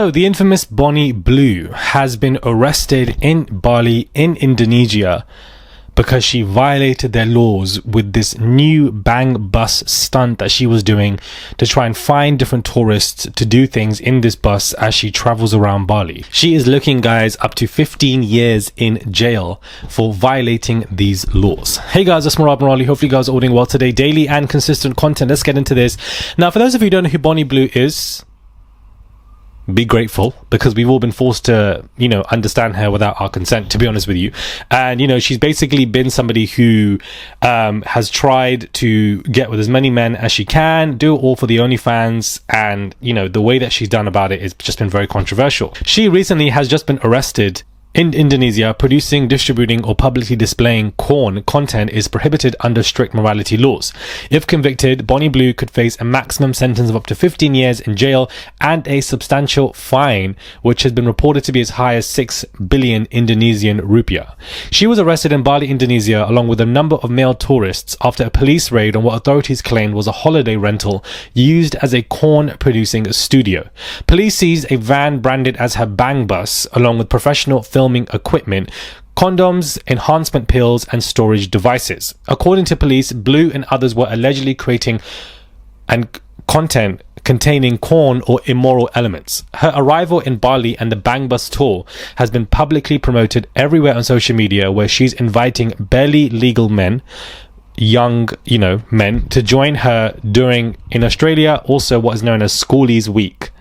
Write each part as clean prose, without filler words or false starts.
So the infamous Bonnie Blue has been arrested in Bali in Indonesia because she violated their laws with this new bang bus stunt that she was doing to try and find different tourists to do things in this bus as she travels around Bali. She is looking, guys, up to 15 years in jail for violating these laws. Hey guys, it's Murad Morali. Hopefully you guys are all doing well today. Daily and consistent content. Let's get into this. Now, for those of you who don't know who Bonnie Blue is, be grateful, because we've all been forced to, understand her without our consent, to be honest with you. And, she's basically been somebody who has tried to get with as many men as she can, do it all for the OnlyFans, and, the way that she's done about it has just been very controversial. She recently has just been arrested in Indonesia. Producing, distributing, or publicly displaying porn content is prohibited under strict morality laws. If convicted, Bonnie Blue could face a maximum sentence of up to 15 years in jail and a substantial fine, which has been reported to be as high as 6 billion Indonesian rupiah. She was arrested in Bali, Indonesia, along with a number of male tourists after a police raid on what authorities claimed was a holiday rental used as a porn-producing studio. Police seized a van branded as her bang bus, along with professional filming equipment, condoms, enhancement pills, and storage devices. According to police, Blue and others were allegedly creating content containing porn or immoral elements. Her arrival in Bali and the Bang Bus tour has been publicly promoted everywhere on social media, where she's inviting barely legal men, young, men, to join her during, in Australia, also what is known as Schoolies Week.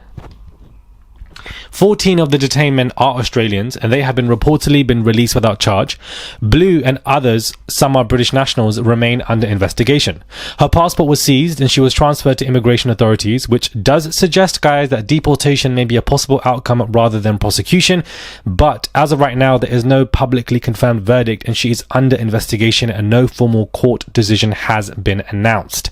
14 of the detained men are Australians, and they have reportedly been released without charge. Blue and others, some are British nationals, remain under investigation. Her passport was seized and she was transferred to immigration authorities, which does suggest, guys, that deportation may be a possible outcome rather than prosecution. But as of right now, there is no publicly confirmed verdict and she is under investigation, and no formal court decision has been announced.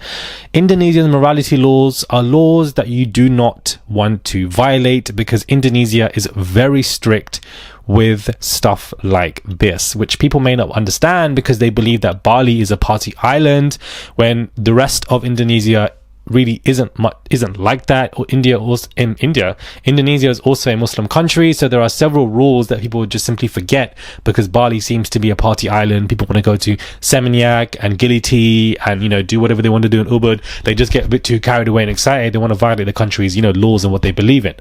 Indonesian morality laws are laws that you do not want to violate, because Indonesia is very strict with stuff like this, which people may not understand because they believe that Bali is a party island, when the rest of Indonesia really isn't like that. Or Indonesia is also a Muslim country, so there are several rules that people would just simply forget, because Bali seems to be a party island. People want to go to Seminyak and Gili and do whatever they want to do in Ubud. They just get a bit too carried away and excited. They want to violate the country's laws and what they believe in.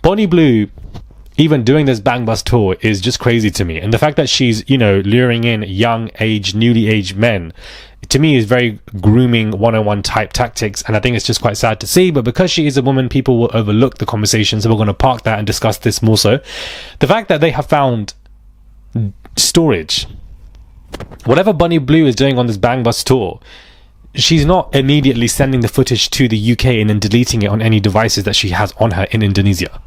Bonnie Blue even doing this Bang Bus tour is just crazy to me, and the fact that she's luring in newly aged men, to me, is very grooming 101 type tactics, and I think it's just quite sad to see. But because she is a woman, people will overlook the conversation, so we're going to park that and discuss this more so. The fact that they have found storage, whatever Bonnie Blue is doing on this Bang Bus tour, she's not immediately sending the footage to the UK and then deleting it on any devices that she has on her in Indonesia.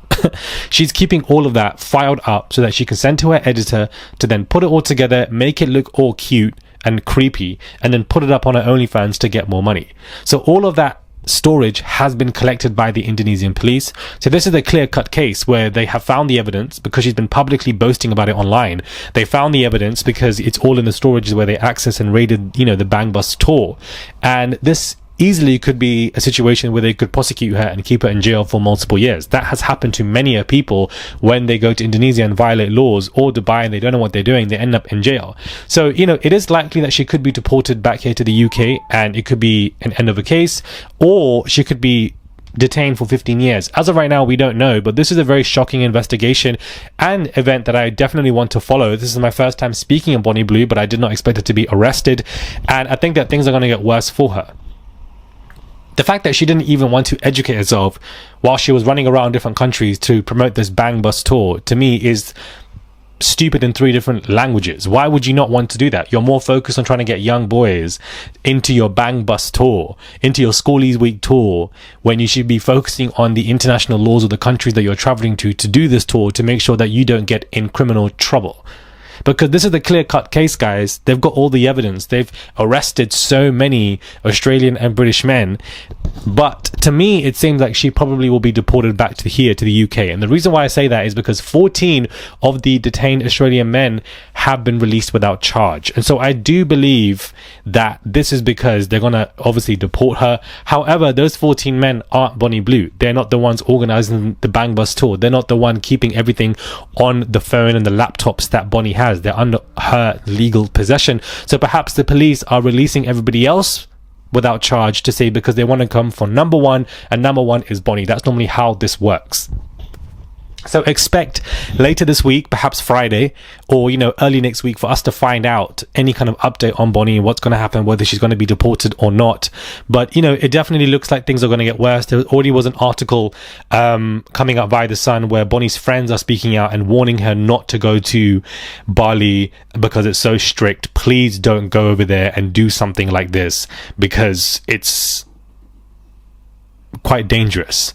She's keeping all of that filed up so that she can send to her editor to then put it all together, make it look all cute and creepy, and then put it up on her OnlyFans to get more money. So all of that storage has been collected by the Indonesian police. So this is a clear-cut case where they have found the evidence because she's been publicly boasting about it online. They found the evidence because it's all in the storages where they access and raided, the Bang Bus tour. And this easily could be a situation where they could prosecute her and keep her in jail for multiple years. That has happened to many people when they go to Indonesia and violate laws, or Dubai and they don't know what they're doing, they end up in jail. So, it is likely that she could be deported back here to the UK, and it could be an end of a case, or she could be detained for 15 years. As of right now, we don't know, but this is a very shocking investigation and event that I definitely want to follow. This is my first time speaking of Bonnie Blue, but I did not expect her to be arrested, and I think that things are going to get worse for her. The fact that she didn't even want to educate herself while she was running around different countries to promote this Bang Bus tour, to me, is stupid in 3 different languages. Why would you not want to do that? You're more focused on trying to get young boys into your Bang Bus tour, into your Schoolies Week tour, when you should be focusing on the international laws of the countries that you're traveling to do this tour, to make sure that you don't get in criminal trouble. because this is the clear-cut case, guys. They've got all the evidence. They've arrested so many Australian and British men, but to me it seems like she probably will be deported back to the UK. And the reason why I say that is because 14 of the detained Australian men have been released without charge, and so I do believe that this is because they're gonna obviously deport her. However, those 14 men aren't Bonnie Blue. They're not the ones organizing the Bang Bus tour. They're not the one keeping everything on the phone and the laptops that Bonnie has. They're under her legal possession. So perhaps the police are releasing everybody else without charge to say because they want to come for number one, and number one is Bonnie. That's normally how this works. So expect later this week, perhaps Friday or, early next week, for us to find out any kind of update on Bonnie and what's going to happen, whether she's going to be deported or not. But, it definitely looks like things are going to get worse. There already was an article coming up via The Sun where Bonnie's friends are speaking out and warning her not to go to Bali because it's so strict. Please don't go over there and do something like this because it's quite dangerous.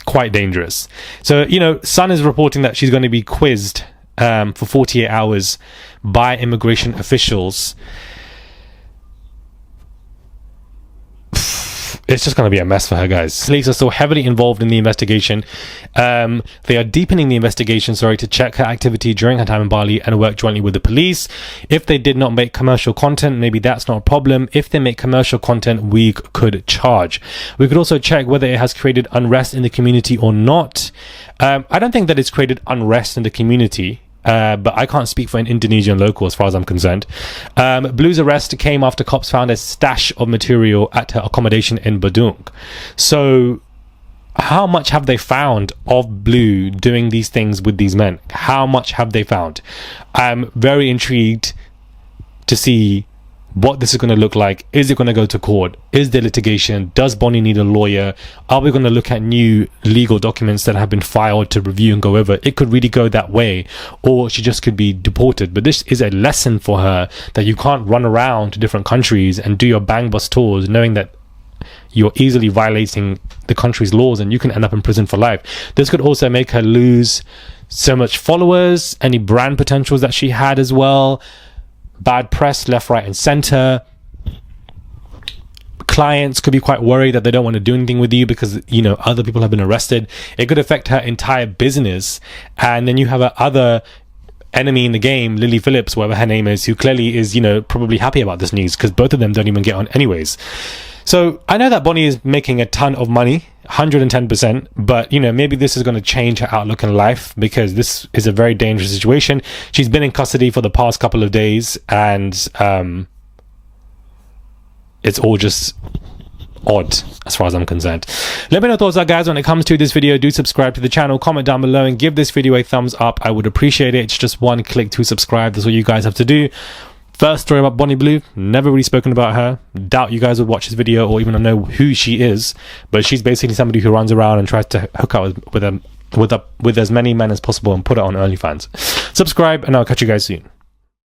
Quite dangerous. So, Sun is reporting that she's going to be quizzed for 48 hours by immigration officials. It's just going to be a mess for her, guys. Police are still heavily involved in the investigation. They are deepening the investigation, to check her activity during her time in Bali and work jointly with the police. If they did not make commercial content, maybe that's not a problem. If they make commercial content, we could charge. We could also check whether it has created unrest in the community or not. I don't think that it's created unrest in the community. But I can't speak for an Indonesian local as far as I'm concerned. Blue's arrest came after cops found a stash of material at her accommodation in Badung. So how much have they found of Blue doing these things with these men? How much have they found? I'm very intrigued to see what this is going to look like. Is it going to go to court? Is there litigation? Does Bonnie need a lawyer? Are we going to look at new legal documents that have been filed to review and go over? It could really go that way, or she just could be deported. But this is a lesson for her that you can't run around to different countries and do your Bang Bus tours knowing that you're easily violating the country's laws and you can end up in prison for life. This could also make her lose so much followers, any brand potentials that she had as well. Bad press left, right and center. Clients could be quite worried that they don't want to do anything with you because other people have been arrested. It could affect her entire business. And then you have a other enemy in the game, Lily Phillips, whatever her name is, who clearly is probably happy about this news because both of them don't even get on anyways. So I know that Bonnie is making a ton of money, 110%, but maybe this is going to change her outlook in life because this is a very dangerous situation. She's been in custody for the past couple of days and it's all just odd as far as I'm concerned. Let me know your thoughts, guys, when it comes to this video. Do subscribe to the channel, comment down below and give this video a thumbs up. I would appreciate it. It's just one click to subscribe. That's all you guys have to do. First story about Bonnie Blue, never really spoken about her. Doubt you guys would watch this video or even know who she is, but she's basically somebody who runs around and tries to hook up with as many men as possible and put it on OnlyFans. Subscribe and I'll catch you guys soon.